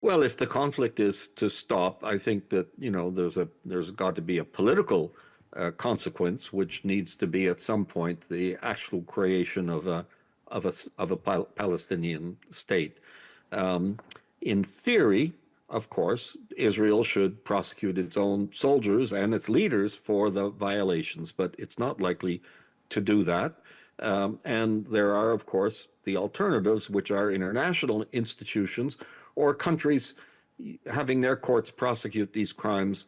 Well, if the conflict is to stop, I think that, there's got to be a political consequence, which needs to be at some point the actual creation of a Palestinian state. Um, in theory, of course, Israel should prosecute its own soldiers and its leaders for the violations, but it's not likely to do that. And there are, of course, the alternatives, which are international institutions or countries having their courts prosecute these crimes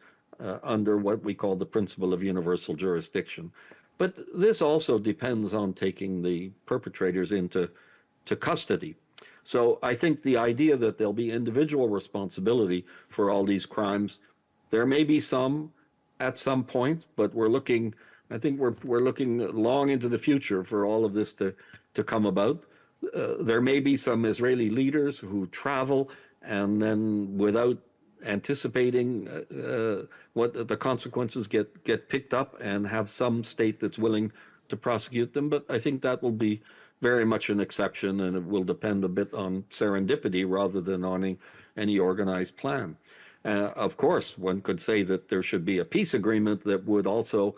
under what we call the principle of universal jurisdiction. But this also depends on taking the perpetrators into custody. So I think the idea that there'll be individual responsibility for all these crimes, there may be some at some point, but I think we're looking long into the future for all of this to come about. There may be some Israeli leaders who travel and then, without anticipating what the consequences, get picked up and have some state that's willing to prosecute them. But I think that will be very much an exception, and it will depend a bit on serendipity rather than on any organized plan. Of course, one could say that there should be a peace agreement that would also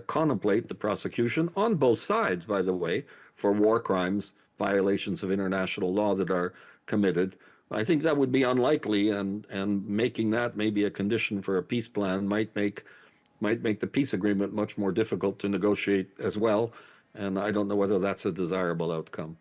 contemplate the prosecution on both sides, by the way, for war crimes, violations of international law that are committed. I think that would be unlikely, and making that maybe a condition for a peace plan might make the peace agreement much more difficult to negotiate as well. And I don't know whether that's a desirable outcome.